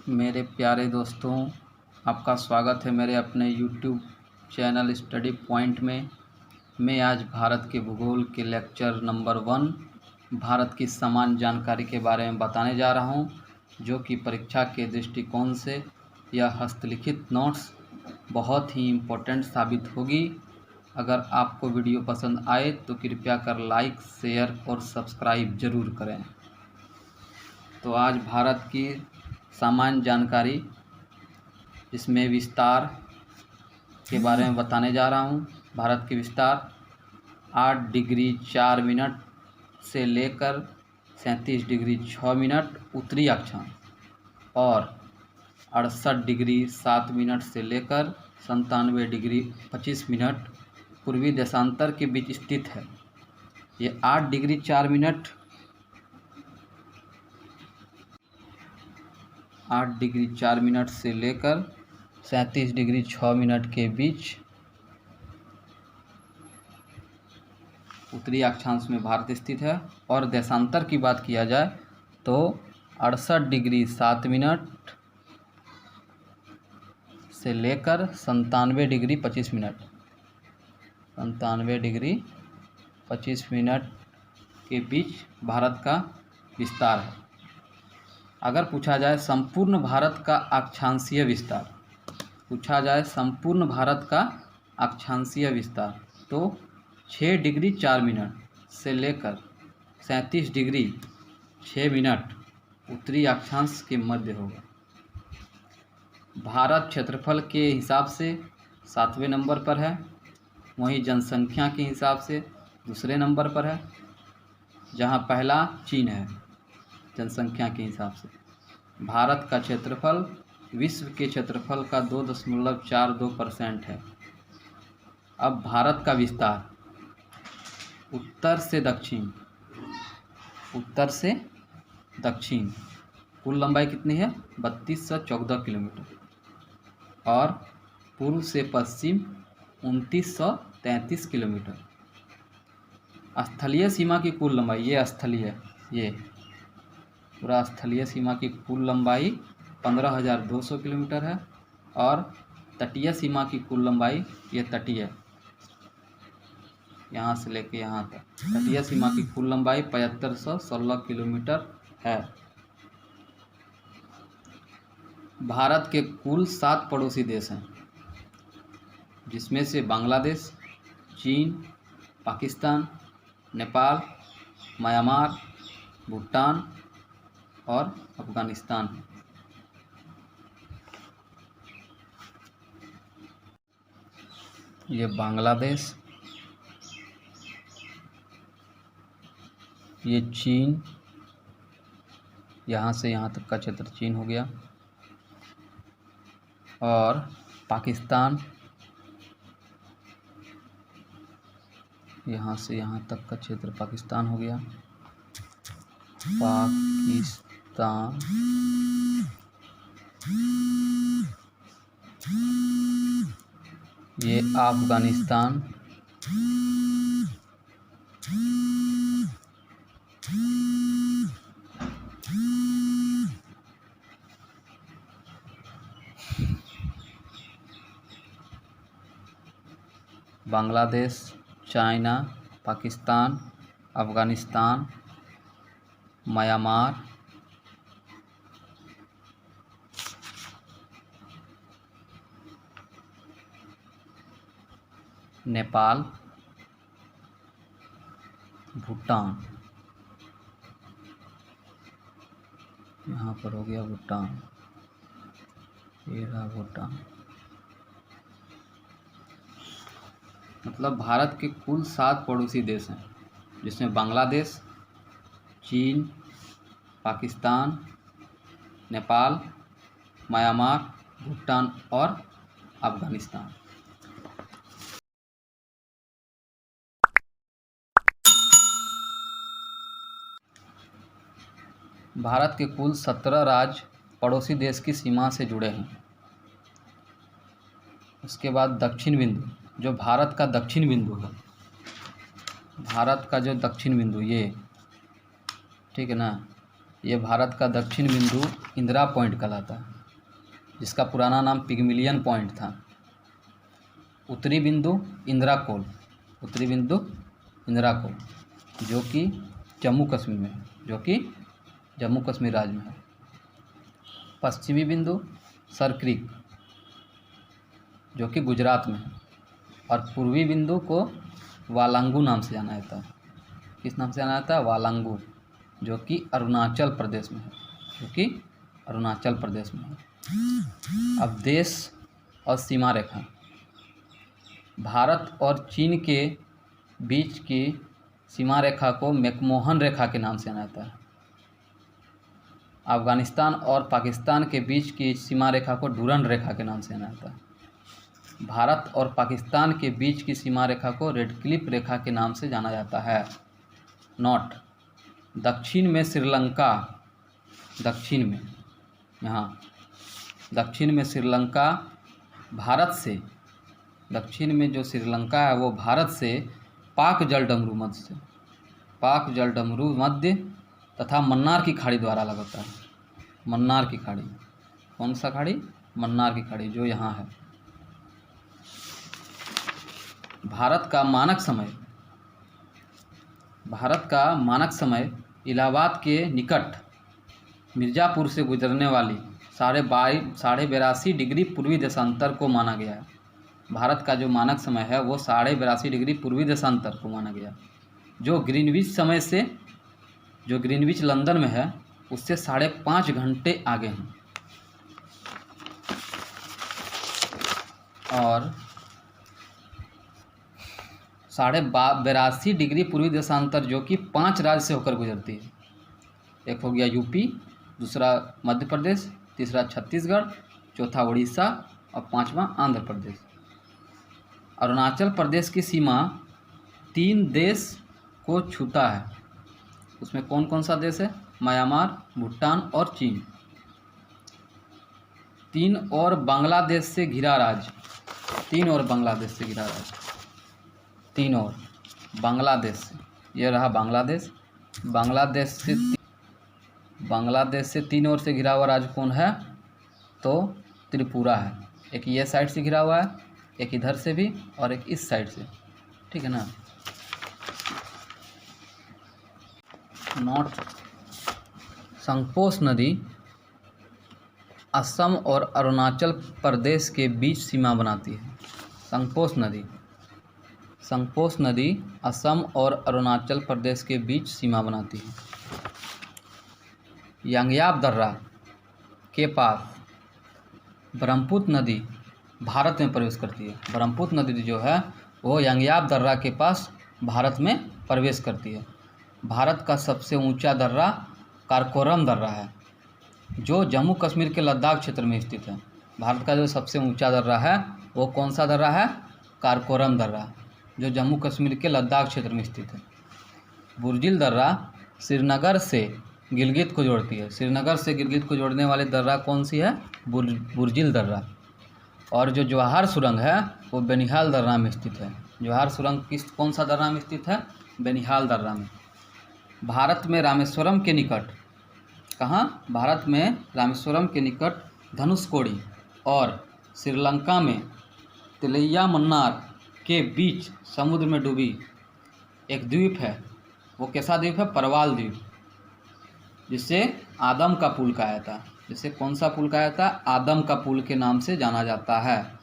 मेरे प्यारे दोस्तों, आपका स्वागत है मेरे अपने YouTube चैनल स्टडी पॉइंट में। मैं आज भारत के भूगोल के लेक्चर नंबर 1 भारत की सामान्य जानकारी के बारे में बताने जा रहा हूं, जो कि परीक्षा के दृष्टिकोण से यह हस्तलिखित नोट्स बहुत ही इम्पोर्टेंट साबित होगी। अगर आपको वीडियो पसंद आए तो कृपया कर लाइक, शेयर और सब्सक्राइब ज़रूर करें। तो आज भारत की सामान्य जानकारी, इसमें विस्तार के बारे में बताने जा रहा हूं। भारत के विस्तार 8 डिग्री 4 मिनट से लेकर 37 डिग्री 6 मिनट उत्तरी अक्षांश और 68 डिग्री 7 मिनट से लेकर 97 डिग्री 25 मिनट पूर्वी देशांतर के बीच स्थित है। ये 8 डिग्री 4 मिनट 8 डिग्री 4 मिनट से लेकर 37 डिग्री 6 मिनट के बीच उत्तरी अक्षांश में भारत स्थित है। और देशांतर की बात किया जाए तो 68 डिग्री 7 मिनट से लेकर 97 डिग्री 25 मिनट 97 डिग्री 25 मिनट के बीच भारत का विस्तार है। अगर पूछा जाए संपूर्ण भारत का अक्षांशीय विस्तार, तो 6 डिग्री 4 मिनट से लेकर 37 डिग्री 6 मिनट उत्तरी अक्षांश के मध्य होगा। भारत क्षेत्रफल के हिसाब से 7वें नंबर पर है, वहीं जनसंख्या के हिसाब से दूसरे नंबर पर है, जहां पहला चीन है। जनसंख्या के हिसाब से भारत का क्षेत्रफल विश्व के क्षेत्रफल का 2.42% है। अब भारत का विस्तार उत्तर से दक्षिण कुल लंबाई कितनी है? 3214 किलोमीटर और पूर्व से पश्चिम 2933 किलोमीटर। स्थलीय सीमा की कुल लंबाई, ये पूरा स्थलीय सीमा की कुल लंबाई 15,200 किलोमीटर है और तटीय सीमा की कुल लंबाई, ये तटीय यहाँ से लेके यहाँ तक तटीय सीमा की कुल लंबाई 7516 किलोमीटर है। भारत के कुल 7 पड़ोसी देश हैं, जिसमें से बांग्लादेश, चीन, पाकिस्तान, नेपाल, म्यांमार, भूटान और अफगानिस्तान है। ये बांग्लादेश, ये चीन, यहाँ से यहाँ तक का क्षेत्र चीन हो गया, और पाकिस्तान, यहाँ से यहाँ तक का क्षेत्र पाकिस्तान हो गया। पाकिस्तान, ये अफगानिस्तान, बांग्लादेश, चाइना, पाकिस्तान, अफगानिस्तान, म्यांमार, नेपाल, भूटान, यहाँ पर हो गया भूटान, ये रहा भूटान। मतलब भारत के कुल 7 पड़ोसी देश हैं, जिसमें बांग्लादेश, चीन, पाकिस्तान, नेपाल, म्यांमार, भूटान और अफगानिस्तान। भारत के कुल 17 राज्य पड़ोसी देश की सीमा से जुड़े हैं। उसके बाद दक्षिण बिंदु, जो भारत का दक्षिण बिंदु है, भारत का जो दक्षिण बिंदु, ये ठीक है ना, ये भारत का दक्षिण बिंदु इंदिरा पॉइंट कहलाता है। जिसका पुराना नाम पिगमिलियन पॉइंट था। उत्तरी बिंदु इंदिरा कोल, उत्तरी बिंदु इंदिरा कोल जो कि जम्मू कश्मीर में है, जो कि जम्मू कश्मीर राज्य में है। पश्चिमी बिंदु सर क्रीक जो कि गुजरात में है, और पूर्वी बिंदु को वालांगू नाम से जाना जाता है। किस नाम से जाना जाता है? वालांगू, जो कि अरुणाचल प्रदेश में है, जो कि अरुणाचल प्रदेश में है। अब देश और सीमा रेखा। भारत और चीन के बीच की सीमा रेखा को मैकमोहन रेखा के नाम से जाना जाता है। अफगानिस्तान और पाकिस्तान के बीच की सीमा रेखा को डूरन रेखा के नाम से जाना जाता है। भारत और पाकिस्तान के बीच की सीमा रेखा को रेड क्लिफ रेखा के नाम से जाना जाता है। नोट: दक्षिण में श्रीलंका, दक्षिण में, यहाँ दक्षिण में श्रीलंका भारत से, दक्षिण में जो श्रीलंका है वो भारत से पाक जलडमरू मध्य से, पाक जलडमरू मध्य तथा मन्नार की खाड़ी द्वारा अलग होता है। मन्नार की खाड़ी, कौन सा खाड़ी? मन्नार की खाड़ी, जो यहाँ है। भारत का मानक समय, भारत का मानक समय इलाहाबाद के निकट मिर्ज़ापुर से गुजरने वाली 82.5 डिग्री पूर्वी देशांतर को माना गया है। भारत का जो मानक समय है वो 82.5 डिग्री पूर्वी देशांतर को माना गया, जो ग्रीनविच समय से, जो ग्रीनविच लंदन में है उससे 5.5 घंटे आगे हैं। और 82.5 डिग्री पूर्वी देशांतर जो कि 5 राज्य से होकर गुजरती है। एक हो गया यूपी, दूसरा मध्य प्रदेश, तीसरा छत्तीसगढ़, चौथा उड़ीसा और पांचवा आंध्र प्रदेश। अरुणाचल प्रदेश की सीमा 3 देश को छूता है। उसमें कौन कौन सा देश है? म्यांमार, भूटान और चीन। 3 और बांग्लादेश से घिरा राज्य, 3 और बांग्लादेश से घिरा राज्य, 3 और बांग्लादेश से, ये रहा बांग्लादेश। बांग्लादेश से 3 ओर से घिरा हुआ राज्य कौन है? तो त्रिपुरा है। एक ये साइड से घिरा हुआ है, एक इधर से भी और एक इस साइड से, ठीक है ना। नोट: संगपोश नदी असम और अरुणाचल प्रदेश के बीच सीमा बनाती है। संगपोश नदी असम और अरुणाचल प्रदेश के बीच सीमा बनाती है। यांग्याब दर्रा के पास ब्रह्मपुत्र नदी भारत में प्रवेश करती है। ब्रह्मपुत्र नदी जो है वो यांग्याब दर्रा के पास भारत में प्रवेश करती है। भारत का सबसे ऊंचा दर्रा काराकोरम दर्रा है, जो जम्मू कश्मीर के लद्दाख क्षेत्र में स्थित है। भारत का जो सबसे ऊंचा दर्रा है वो कौन सा दर्रा है? काराकोरम दर्रा, जो जम्मू कश्मीर के लद्दाख क्षेत्र में स्थित है। बुर्जिल दर्रा श्रीनगर से गिलगित को जोड़ती है। श्रीनगर से गिलगित को जोड़ने वाली दर्रा कौन सी है? बुर्जिल दर्रा। और जो जवाहर सुरंग है वो बेनिहाल दर्रा में स्थित है। जवाहर सुरंग कौन सा दर्रा में स्थित है? बेनिहाल दर्रा में। भारत में रामेश्वरम के निकट, कहाँ? भारत में रामेश्वरम के निकट धनुषकोडी और श्रीलंका में तिलैया मन्नार के बीच समुद्र में डूबी एक द्वीप है। वो कैसा द्वीप है? परवाल द्वीप, जिसे आदम का पुल कहा जाता है। जिसे कौन सा पुल कहा जाता है? आदम का पुल के नाम से जाना जाता है।